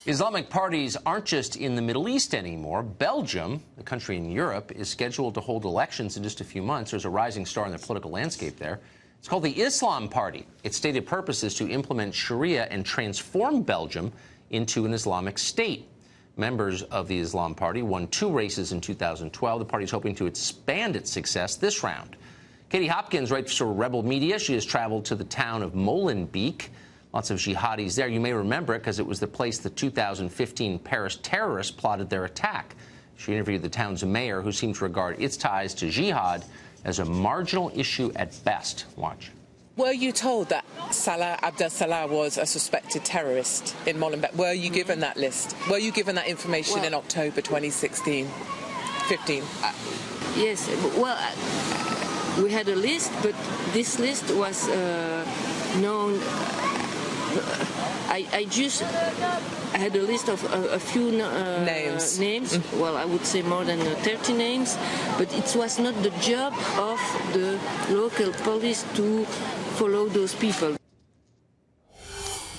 Islamic parties aren't just in the Middle East anymore. Belgium, the country in Europe, is scheduled to hold elections in just a few months. There's a rising star in the political landscape there. It's called the Islam Party. Its stated purpose is to implement Sharia and transform Belgium into an Islamic state. Members of the Islam Party won 2 races in 2012. The party is hoping to expand its success this round. Katie Hopkins writes for Rebel Media. She has traveled to the town of Molenbeek. Lots of jihadis there. You may remember it because it was the place the 2015 Paris terrorists plotted their attack. She interviewed the town's mayor, who seemed to regard its ties to jihad as a marginal issue at best. Watch. Were you told that Salah Abdel Salah was a suspected terrorist in Molenbeek? Were you given that list? Were you given that information in October 2016, 15? Yes. Well, we had a list, but this list was known. I just had a list of a few names. Mm-hmm. Well, I would say more than 30 names, but it was not the job of the local police to follow those people.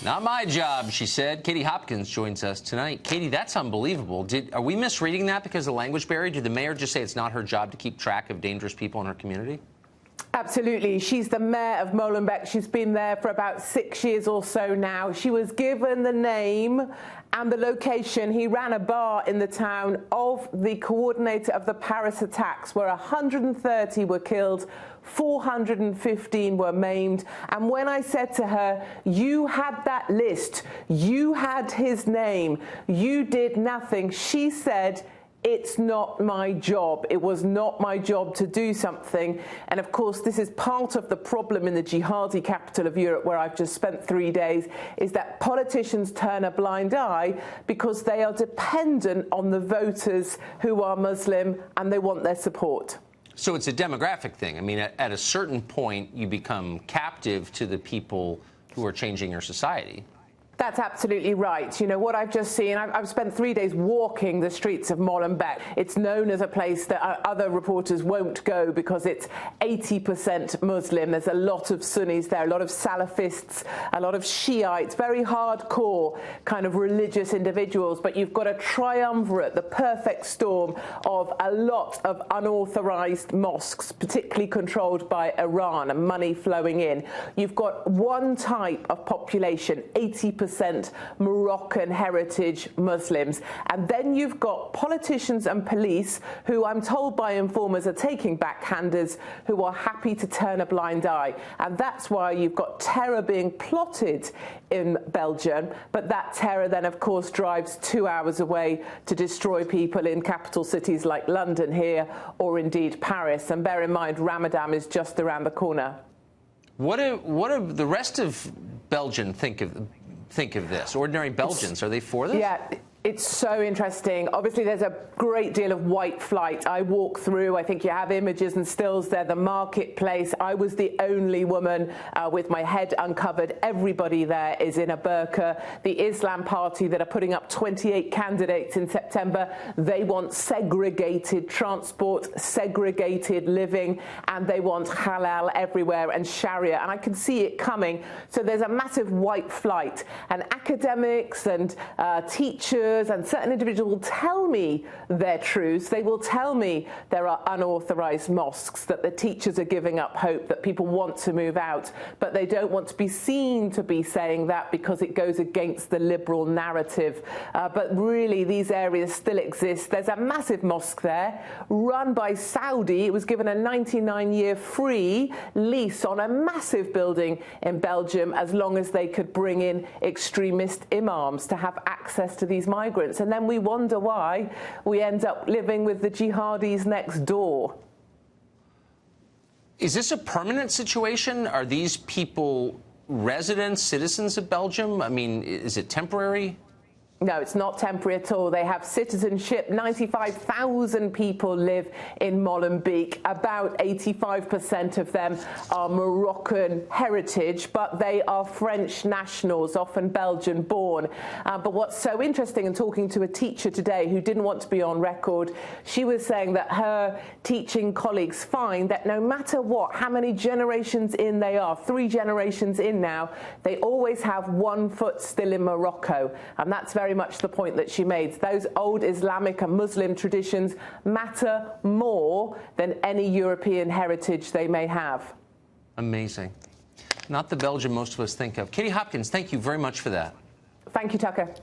Not my job, she said. Katie Hopkins joins us tonight. Katie, that's unbelievable. Are we misreading that because of the language barrier? Did the mayor just say it's not her job to keep track of dangerous people in her community? Absolutely. She's the mayor of Molenbeek. She's been there for about 6 years or so now. She was given the name and the location. He ran a bar in the town of the coordinator of the Paris attacks, where 130 were killed, 415 were maimed. And when I said to her, you had that list, you had his name, you did nothing, she said, it's not my job. It was not my job to do something. And of course, this is part of the problem in the jihadi capital of Europe, where I've just spent 3 days, is that politicians turn a blind eye because they are dependent on the voters who are Muslim and they want their support. So it's a demographic thing. I mean, at a certain point, you become captive to the people who are changing your society. That's absolutely right. You know, what I've just seen, I've spent 3 days walking the streets of Molenbeek. It's known as a place that other reporters won't go because it's 80% Muslim. There's a lot of Sunnis there, a lot of Salafists, a lot of Shiites, very hardcore kind of religious individuals. But you've got a triumvirate, the perfect storm of a lot of unauthorized mosques, particularly controlled by Iran and money flowing in. You've got one type of population, 80% Moroccan heritage Muslims. And then you've got politicians and police who, I'm told by informers, are taking backhanders, who are happy to turn a blind eye. And that's why you've got terror being plotted in Belgium. But that terror then, of course, drives 2 hours away to destroy people in capital cities like London here, or indeed Paris. And bear in mind, Ramadan is just around the corner. What do the rest of Belgium think of this? Ordinary Belgians, are they for this? Yeah, it's so interesting. Obviously, there's a great deal of white flight. I walk through, I think you have images and stills there, the marketplace. I was the only woman with my head uncovered. Everybody there is in a burqa. The Islam Party that are putting up 28 candidates in September, they want segregated transport, segregated living, and they want halal everywhere and Sharia. And I can see it coming. So there's a massive white flight. And academics and teachers and certain individuals will tell me their truths. They will tell me there are unauthorized mosques, that the teachers are giving up hope, that people want to move out, but they don't want to be seen to be saying that because it goes against the liberal narrative. But really, these areas still exist. There's a massive mosque there, run by Saudi. It was given a 99-year free lease on a massive building in Belgium, as long as they could bring in extremist imams to have access to these migrants. And then we wonder why we end up living with the jihadis next door. Is this a permanent situation? Are these people residents, citizens of Belgium? I mean, is it temporary? No, it's not temporary at all. They have citizenship. 95,000 people live in Molenbeek. About 85% of them are Moroccan heritage, but they are French nationals, often Belgian born. But what's so interesting, in talking to a teacher today who didn't want to be on record, she was saying that her teaching colleagues find that no matter what, how many generations in they are, 3 generations in now, they always have one foot still in Morocco. And that's very very much the point that she made. Those old Islamic and Muslim traditions matter more than any European heritage they may have. Amazing. Not the Belgium most of us think of. Katie Hopkins, thank you very much for that. Thank you, Tucker.